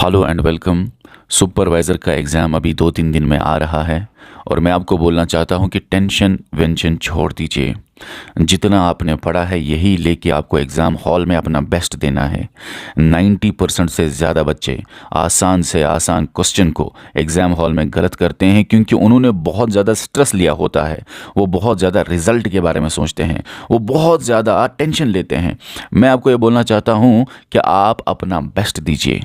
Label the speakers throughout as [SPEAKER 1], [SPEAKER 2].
[SPEAKER 1] Hello and welcome. Supervisor का exam अभी 2-3 दिन में आ रहा है और मैं आपको बोलना चाहता हूं कि टेंशन वेंशन छोड़ दीजिए। जितना आपने पढ़ा है यही लेके आपको एग्ज़ाम हॉल में अपना बेस्ट देना है। 90% से ज़्यादा बच्चे आसान से आसान क्वेश्चन को एग्ज़ाम हॉल में गलत करते हैं क्योंकि उन्होंने बहुत ज़्यादा स्ट्रेस लिया होता है। वो बहुत ज़्यादा रिज़ल्ट के बारे में सोचते हैं, वो बहुत ज़्यादा टेंशन लेते हैं। मैं आपको ये बोलना चाहता हूँ कि आप अपना बेस्ट दीजिए,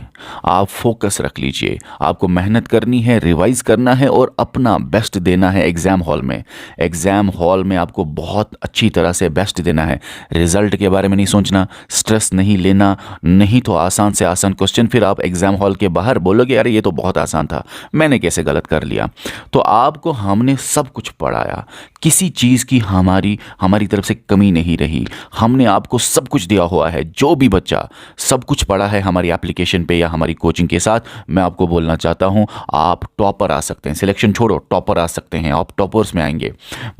[SPEAKER 1] आप फोकस रख लीजिए। आपको मेहनत करनी है, रिवाइज़ करना है और अपना बेस्ट देना है एग्ज़ाम हॉल में। एग्ज़ाम हॉल में आपको बहुत अच्छी तरह से बेस्ट देना है। रिज़ल्ट के बारे में नहीं सोचना, स्ट्रेस नहीं लेना, नहीं तो आसान से आसान क्वेश्चन फिर आप एग्ज़ाम हॉल के बाहर बोलोगे अरे ये तो बहुत आसान था, मैंने कैसे गलत कर लिया। तो आपको हमने सब कुछ पढ़ाया, किसी चीज़ की हमारी हमारी तरफ से कमी नहीं रही। हमने आपको सब कुछ दिया हुआ है। जो भी बच्चा सब कुछ पढ़ा है हमारी एप्लीकेशन पे या हमारी कोचिंग के साथ, मैं आपको बोलना चाहता हूँ आप टॉपर आ सकते हैं। सिलेक्शन छोड़ो, टॉपर आ सकते हैं, आप टॉपर्स में आएंगे।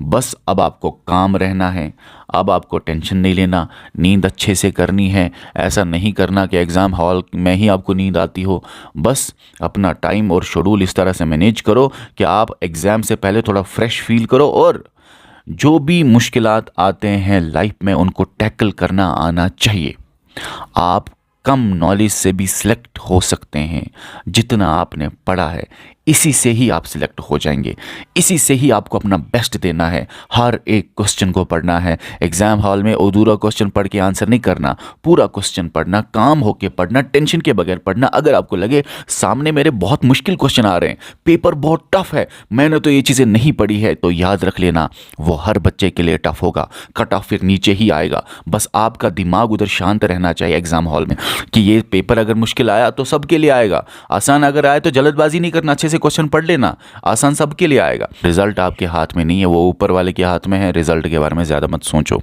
[SPEAKER 1] बस अब आपको काम रहना है, अब आपको टेंशन नहीं लेना, नींद अच्छे से करनी है। ऐसा नहीं करना कि एग्ज़ाम हॉल में ही आपको नींद आती हो। बस अपना टाइम और शेड्यूल इस तरह से मैनेज करो कि आप एग्ज़ाम से पहले थोड़ा फ्रेश फील करो और जो भी मुश्किलात आते हैं लाइफ में उनको टैकल करना आना चाहिए। आप कम नॉलेज से भी सिलेक्ट हो सकते हैं। जितना आपने पढ़ा है इसी से ही आप सिलेक्ट हो जाएंगे, इसी से ही आपको अपना बेस्ट देना है। हर एक क्वेश्चन को पढ़ना है। एग्ज़ाम हॉल में अधूरा क्वेश्चन पढ़ के आंसर नहीं करना, पूरा क्वेश्चन पढ़ना, काम होके पढ़ना, टेंशन के बगैर पढ़ना। अगर आपको लगे सामने मेरे बहुत मुश्किल क्वेश्चन आ रहे हैं, पेपर बहुत टफ है, मैंने तो ये चीज़ें नहीं पढ़ी है, तो याद रख लेना वो हर बच्चे के लिए टफ होगा। कट ऑफ फिर नीचे ही आएगा। बस आपका दिमाग उधर शांत रहना चाहिए एग्ज़ाम हॉल में कि ये पेपर अगर मुश्किल आया तो सबके लिए आएगा, आसान अगर आए तो जल्दबाजी नहीं करना, अच्छे से क्वेश्चन पढ़ लेना, आसान सबके लिए आएगा। रिजल्ट आपके हाथ में नहीं है, वो ऊपर वाले के हाथ में है। रिजल्ट के बारे में ज़्यादा मत सोचो।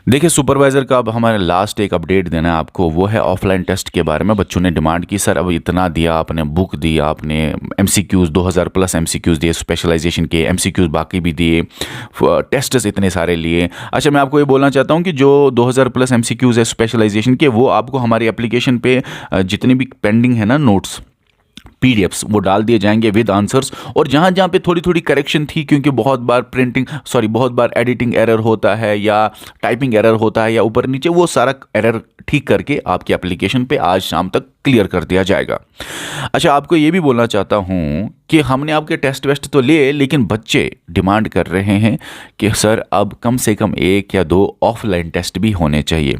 [SPEAKER 1] देखिए, सुपरवाइज़र का अब हमारे लास्ट एक अपडेट देना है आपको, वो है ऑफलाइन टेस्ट के बारे में। बच्चों ने डिमांड की, सर अब इतना दिया आपने, बुक दी आपने, एमसीक्यूज़ 2000 प्लस एमसीक्यूज़ दिए, स्पेशलाइजेशन के एमसीक्यूज़ बाकी भी दिए, टेस्ट्स इतने सारे लिए। अच्छा, मैं आपको ये बोलना चाहता हूँ कि जो 2000 प्लस एमसीक्यूज़ है स्पेशलाइजेशन के, वो आपको हमारी एप्लीकेशन पे जितनी भी पेंडिंग है ना नोट्स, पीडीएफ्स, वो डाल दिए जाएंगे विद आंसर्स। और जहाँ जहाँ पे थोड़ी थोड़ी करेक्शन थी, क्योंकि बहुत बार एडिटिंग एरर होता है या टाइपिंग एरर होता है या ऊपर नीचे, वो सारा एरर ठीक करके आपकी एप्लीकेशन पे आज शाम तक क्लियर कर दिया जाएगा। अच्छा, आपको ये भी बोलना चाहता हूँ कि हमने आपके टेस्ट वेस्ट तो लिए, लेकिन बच्चे डिमांड कर रहे हैं कि सर अब कम से कम 1 या 2 ऑफलाइन टेस्ट भी होने चाहिए।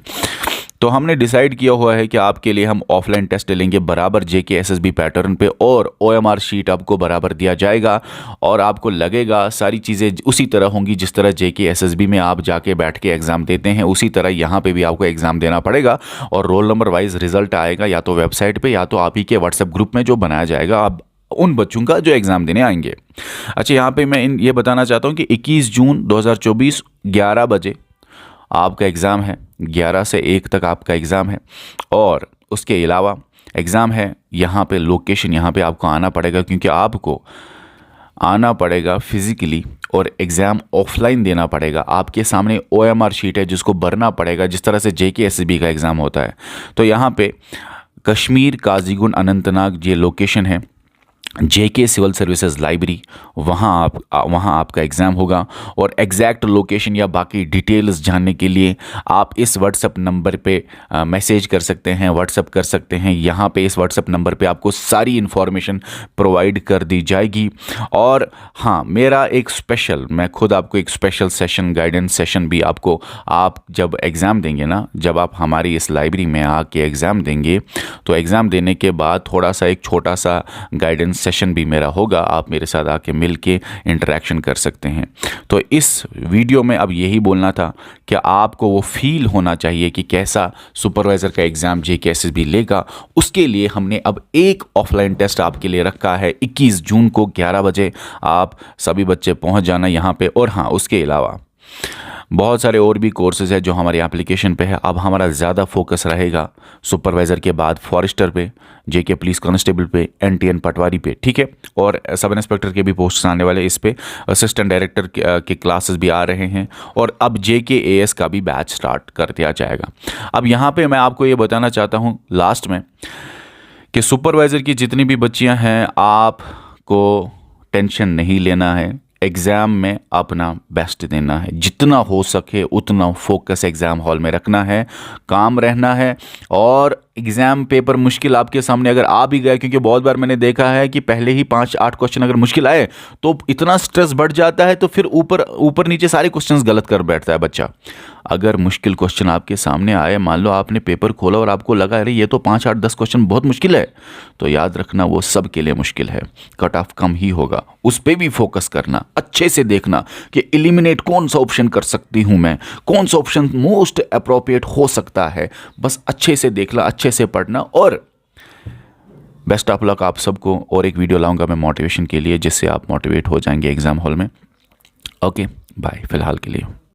[SPEAKER 1] तो हमने डिसाइड किया हुआ है कि आपके लिए हम ऑफलाइन टेस्ट लेंगे बराबर जेके एसएसबी पैटर्न पे, और ओएमआर शीट आपको बराबर दिया जाएगा और आपको लगेगा सारी चीज़ें उसी तरह होंगी जिस तरह जेके एसएसबी में आप जाके बैठ के एग्ज़ाम देते हैं, उसी तरह यहाँ पे भी आपको एग्ज़ाम देना पड़ेगा। और रोल नंबर वाइज रिजल्ट आएगा या तो वेबसाइट पर या तो आप ही के व्हाट्सएप ग्रुप में जो बनाया जाएगा आप उन बच्चों का जो एग्ज़ाम देने आएंगे। अच्छा, यहाँ पे मैं ये बताना चाहता हूँ कि 21 जून 2024 11 बजे आपका एग्ज़ाम है, 11 से 1 तक आपका एग्ज़ाम है। और उसके अलावा एग्ज़ाम है, यहाँ पे लोकेशन, यहाँ पे आपको आना पड़ेगा क्योंकि आपको आना पड़ेगा फिज़िकली और एग्ज़ाम ऑफलाइन देना पड़ेगा। आपके सामने ओएमआर शीट है जिसको भरना पड़ेगा जिस तरह से जेके एसएसबी का एग्ज़ाम होता है। तो यहाँ पे कश्मीर काजीगुंड अनंतनाग ये लोकेशन है, जेके सिविल सर्विसेज लाइब्रेरी, वहाँ आपका एग्ज़ाम होगा। और एग्जैक्ट लोकेशन या बाकी डिटेल्स जानने के लिए आप इस व्हाट्सएप नंबर पे मैसेज कर सकते हैं, व्हाट्सएप कर सकते हैं। यहाँ पे इस व्हाट्सएप नंबर पे आपको सारी इन्फॉर्मेशन प्रोवाइड कर दी जाएगी। और हाँ, मेरा एक स्पेशल, मैं खुद आपको एक स्पेशल सेशन, गाइडेंस सेशन भी आपको, आप जब एग्ज़ाम देंगे ना, जब आप हमारी इस लाइब्रेरी में आके एग्ज़ाम देंगे तो एग्ज़ाम देने के बाद थोड़ा सा एक छोटा सा गाइडेंस सेशन भी मेरा होगा। आप मेरे साथ आके मिल के इंटरेक्शन कर सकते हैं। तो इस वीडियो में अब यही बोलना था कि आपको वो फील होना चाहिए कि कैसा सुपरवाइज़र का एग्ज़ाम जेके एसएसबी लेगा। उसके लिए हमने अब एक ऑफलाइन टेस्ट आपके लिए रखा है 21 जून को 11 बजे। आप सभी बच्चे पहुंच जाना यहाँ पे। और हाँ, उसके अलावा बहुत सारे और भी कोर्सेज है जो हमारी एप्लीकेशन पे है। अब हमारा ज़्यादा फोकस रहेगा सुपरवाइज़र के बाद फॉरेस्टर पे, जेके पुलिस कांस्टेबल पे, एनटीएन पटवारी पे, ठीक है। और सब इंस्पेक्टर के भी पोस्ट आने वाले, इस पे असिस्टेंट डायरेक्टर के क्लासेस भी आ रहे हैं। और अब जेके एएस का भी बैच स्टार्ट कर दिया जाएगा। अब यहाँ पे मैं आपको ये बताना चाहता हूँ लास्ट में कि सुपरवाइज़र की जितनी भी बच्चियां हैं, आपको टेंशन नहीं लेना है। एग्ज़ाम में अपना बेस्ट देना है, जितना हो सके उतना फोकस एग्ज़ाम हॉल में रखना है, काम रहना है। और एग्ज़ाम पेपर मुश्किल आपके सामने अगर आ भी गया, क्योंकि बहुत बार मैंने देखा है कि पहले ही 5-8 क्वेश्चन अगर मुश्किल आए तो इतना स्ट्रेस बढ़ जाता है, तो फिर ऊपर ऊपर नीचे सारे क्वेश्चंस गलत कर बैठता है बच्चा। अगर मुश्किल क्वेश्चन आपके सामने आए, मान लो आपने पेपर खोला और आपको लगा अरे ये तो 5-8-10 क्वेश्चन बहुत मुश्किल है, तो याद रखना वो सब के लिए मुश्किल है, कट ऑफ कम ही होगा। उस पर भी फोकस करना, अच्छे से देखना कि एलिमिनेट कौन सा ऑप्शन कर सकती हूँ मैं, कौन सा ऑप्शन मोस्ट अप्रोप्रिएट हो सकता है। बस अच्छे से देखना, अच्छे से पढ़ना। और बेस्ट ऑफ लक आप सबको। और एक वीडियो लाऊंगा मैं मोटिवेशन के लिए, जिससे आप मोटिवेट हो जाएंगे एग्ज़ाम हॉल में। ओके बाय फिलहाल के लिए।